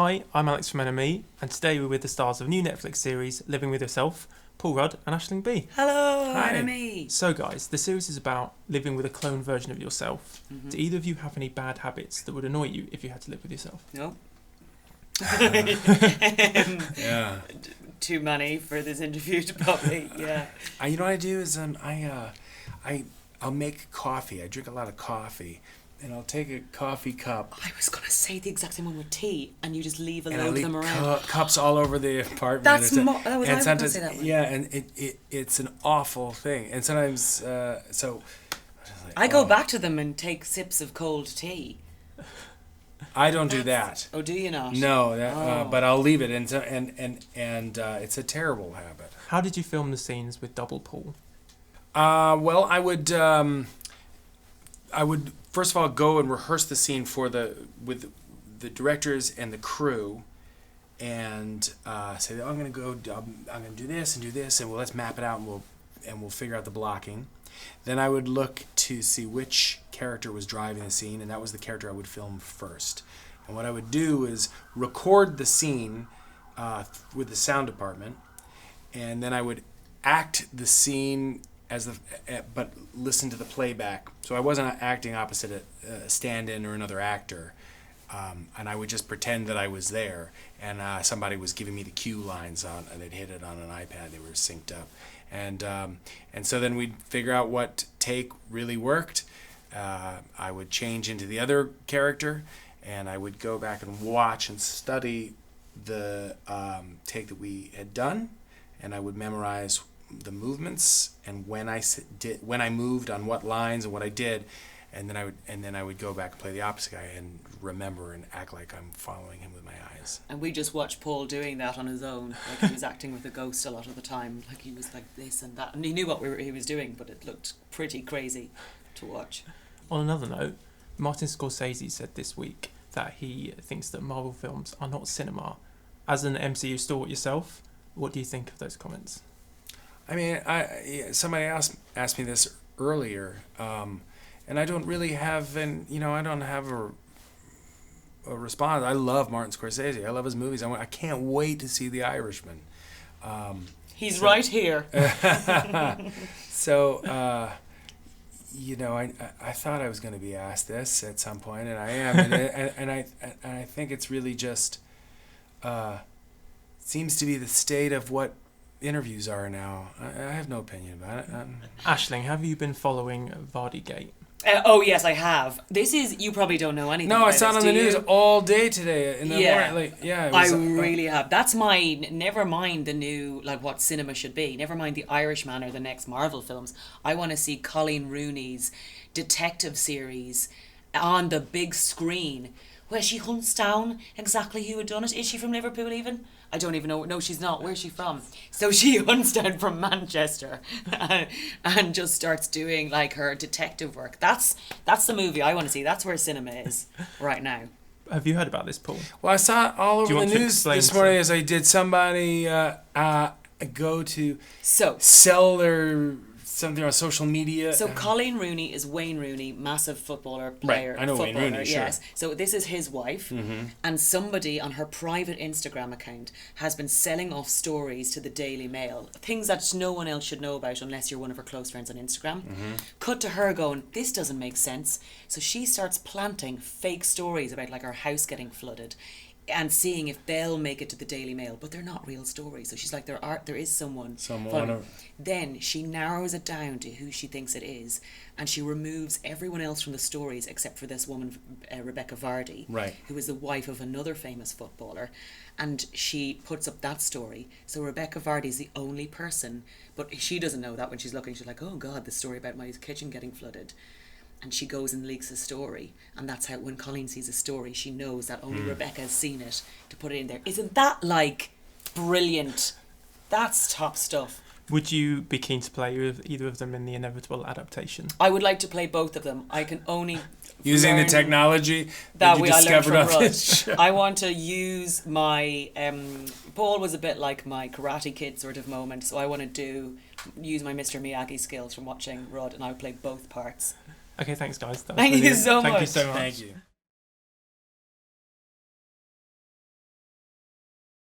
Hi, I'm Alex from NME, and today we're with the stars of a new Netflix series, Living With Yourself, Paul Rudd and Aisling Bea. Hello, Hi. NME. So guys, the series is about living with a clone version of yourself. Mm-hmm. Do either of you have any bad habits that would annoy you if you had to live with yourself? No. Yeah. Too many for this interview to probably, yeah. You know what I do is I'll make coffee. I drink a lot of coffee, and I'll take a coffee cup. I was going to say the exact same one with tea, and you just leave a And I load of leave them around. cups all over the apartment. That was and I was going to sometimes, say that one. yeah, and it's an awful thing. And sometimes, so I go back to them and take sips of cold tea. I don't do that. Oh, do you not? No, but I'll leave it, and it's a terrible habit. How did you film the scenes with Double Paul? Well, I would first of all go and rehearse the scene with the directors and the crew, and say, "Oh, I'm going to do this, and let's map it out, and we'll figure out the blocking." Then I would look to see which character was driving the scene, and that was the character I would film first. And what I would do is record the scene with the sound department, and then I would act the scene but listen to the playback. So I wasn't acting opposite a stand-in or another actor, and I would just pretend that I was there, and somebody was giving me the cue lines and they'd hit it on an iPad. They were synced up, and so then we'd figure out what take really worked. I would change into the other character, and I would go back and watch and study the take that we had done, and I would memorize the movements and when I moved on what lines and what I did, and then I would go back and play the opposite guy and remember and act like I'm following him with my eyes. And we just watched Paul doing that on his own. Like he was acting with a ghost a lot of the time. Like he was like this and that, and he knew what he was doing, but it looked pretty crazy to watch. On another note, Martin Scorsese said this week that he thinks that Marvel films are not cinema. As an MCU stalwart yourself, what do you think of those comments? I mean, somebody asked me this earlier, and I don't really have I don't have a response. I love Martin Scorsese. I love his movies. I can't wait to see The Irishman. He's right here. So, I thought I was going to be asked this at some point, and I am, and I think it's really just seems to be the state of what interviews are now. I have no opinion about it. Aisling, have you been following Vardygate? Oh yes, I have. This is, you probably don't know anything. No, about I saw it on the news all day today in the morning. It was, I really have. That's my, never mind the new, like what cinema should be. Never mind The Irishman or the next Marvel films. I want to see Colleen Rooney's detective series on the big screen, where she hunts down exactly who had done it. Is she from Liverpool even? I don't even know. No, she's not. Where's she from? So she hunts down from Manchester and just starts doing like her detective work. That's the movie I want to see. That's where cinema is right now. Have you heard about this, Paul? Well, I saw it all over the news this morning as I did somebody go to sell their something on social media. So Colleen Rooney is Wayne Rooney, massive footballer, player. Right, I know Wayne Rooney, sure. Yes. So this is his wife, and somebody on her private Instagram account has been selling off stories to the Daily Mail, things that no one else should know about unless you're one of her close friends on Instagram. Cut to her going, this doesn't make sense. So she starts planting fake stories about like her house getting flooded, and seeing if they'll make it to the Daily Mail, but they're not real stories. So she's like, there is someone. Then she narrows it down to who she thinks it is, and she removes everyone else from the stories except for this woman, Rebecca Vardy, who is the wife of another famous footballer, and she puts up that story. So Rebecca Vardy is the only person, but she doesn't know that when she's looking. She's like, oh God, the story about my kitchen getting flooded. And she goes and leaks a story, and that's how when Colleen sees a story, she knows that only Rebecca has seen it to put it in there. Isn't that like brilliant? That's top stuff. Would you be keen to play with either of them in the inevitable adaptation? I would like to play both of them. I can only using the technology that you discovered on this show. I want to use my Paul was a bit like my Karate Kid sort of moment, so I want to use my Mr. Miyagi skills from watching Rudd, and I would play both parts. Okay, thanks guys. Thank you so much. Thank you so much. Thank you.